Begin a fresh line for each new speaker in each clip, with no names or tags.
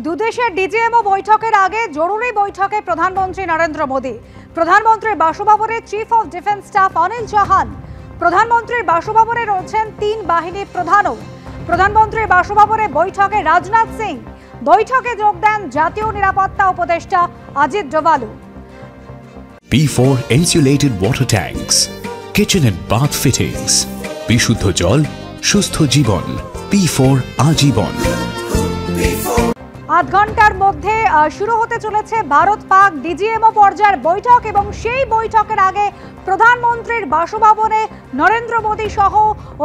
দুদেশের ডিজিএমও বৈঠকের আগে জরুরি বৈঠকে প্রধানমন্ত্রী নরেন্দ্র মোদী। প্রধানমন্ত্রীর বাসভবনে chief of defence staff Anil Chauhan. প্রধানমন্ত্রীর বাসভবনে রয়েছেন 3 বাহিনীর প্রধানও। প্রধানমন্ত্রীর বাসভবনে বৈঠকে রাজনাথ সিং। বৈঠকে যোগ দেন জাতীয় নিরাপত্তা উপদেষ্টা Ajit Doval.
P4 insulated water tanks, kitchen and bath fittings, বিশুদ্ধ জল, সুস্থ জীবন, P4 আজীবন।
আধ ঘন্টার মধ্যে শুরু হতে চলেছে ভারত পাক ডিজিএমও পর্যায়ের বৈঠক এবং সেই বৈঠকের আগে প্রধানমন্ত্রীর বাসভবনে নরেন্দ্র মোদী সহ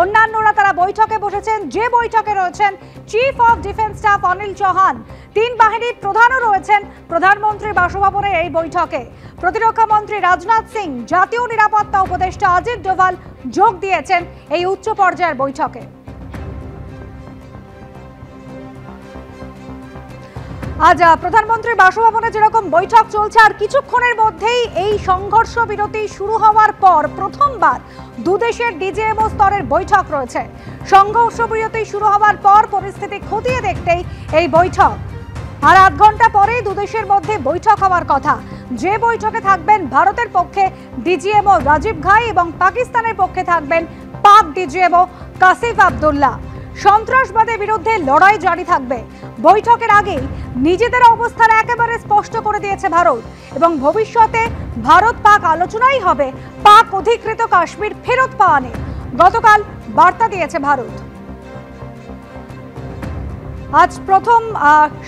অন্যান্যরা তারা বৈঠকে বসেছেন। যে বৈঠকে রয়েছেন chief of defence staff Anil Chauhan, 3 বাহিনীর প্রধানও রয়েছেন প্রধানমন্ত্রীর বাসভবনে এই বৈঠকে। প্রতিরক্ষা মন্ত্রী রাজনাথ সিং, জাতীয় নিরাপত্তা উপদেষ্টা অজিত ডোভাল যোগ দিয়েছেন এই উচ্চ পর্যায়ের বৈঠকে। আজ প্রধানমন্ত্রীর বাসভবনে যেরকম বৈঠক চলছে, আর কিছুক্ষণের মধ্যেই এই সংঘর্ষ বিরতি শুরু হওয়ার পর প্রথমবার দুদেশের ডিজিএমও স্তরের বৈঠক রয়েছে। সংঘর্ষ বিরতি শুরু হওয়ার পর পরিস্থিতি খতিয়ে দেখতেই এই বৈঠক। আর আধ ঘন্টা পরেই দুদেশের মধ্যে বৈঠক হওয়ার কথা। যে বৈঠকে থাকবেন ভারতের পক্ষে ডিজিএমও রাজীব ঘাই এবং পাকিস্তানের পক্ষে থাকবেন পাক ডিজিএমও কাসিফ আব্দুল্লাহ। সন্ত্রাসবাদের বিরুদ্ধে লড়াই জারি থাকবে। বৈঠকের আগেই নিজেদের অবস্থান একেবারে স্পষ্ট করে দিয়েছে ভারত এবং ভবিষ্যতে ভারত পাক আলোচনাই হবে পাক অধিকৃত কাশ্মীর ফেরত পাওয়া নিয়ে। গতকাল বার্তা দিয়েছে ভারত। আজ প্রথম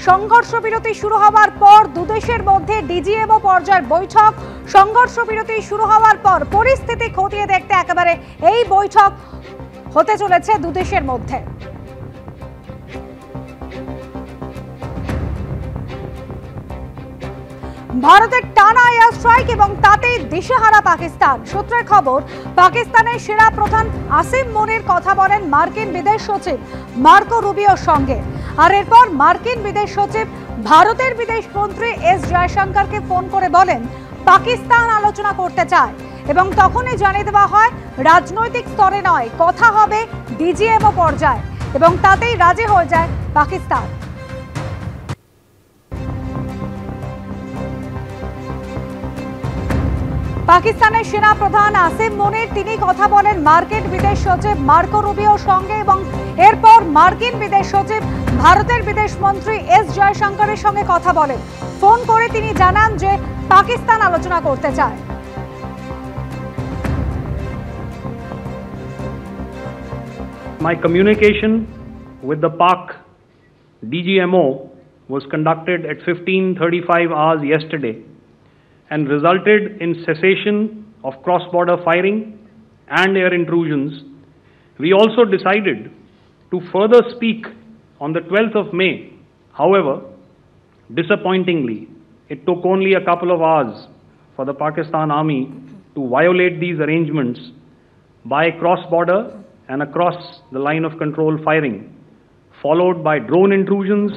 সংঘর্ষ বিরতি শুরু হওয়ার পর দুদেশের মধ্যে ডিজিএমও পর্যায়ের বৈঠক। সংঘর্ষ বিরতি শুরু হওয়ার পর পরিস্থিতি খতিয়ে দেখতে একেবারে এই বৈঠক হতে চলেছে দুদেশের মধ্যে। ভারতের টানা এয়ার স্ট্রাইক এবং তাতেই দিশেহারা পাকিস্তান। সূত্রের খবর, পাকিস্তানের সেনা প্রধান আসিম মুনির কথা বলেন মার্কিন বিদেশ সচিব মার্কো রুবিওর সঙ্গে। আর এরপর মার্কিন বিদেশ সচিব ভারতের বিদেশ মন্ত্রী এস জয়শঙ্করকে ফোন করে বলেন পাকিস্তান আলোচনা করতে চায় এবং তখনই জানিয়ে দেওয়া হয় রাজনৈতিক স্তরে নয়, কথা হবে ডিজিএমও পর্যায়ে এবং তাতেই রাজি হয়ে যায় পাকিস্তান। পাকিস্তানের সেনা প্রধান আসিম মুনির তিনি কথা বলেন মার্কিন বিদেশ সচিব মার্কো রুবিওর সঙ্গে এবং এরপর মার্কিন বিদেশ সচিব ভারতের বিদেশ মন্ত্রী এস জয়শঙ্করের সঙ্গে কথা বলেন। ফোন করে তিনি জানান যে পাকিস্তান আলোচনা করতে চায়।
My communication with the Pak DGMO was conducted at 15:35 hours yesterday and resulted in cessation of cross-border firing and air intrusions. We also decided to further speak on the 12th of May. However, disappointingly, it took only a couple of hours for the Pakistan Army to violate these arrangements by cross-border and across the line of control firing, followed by drone intrusions.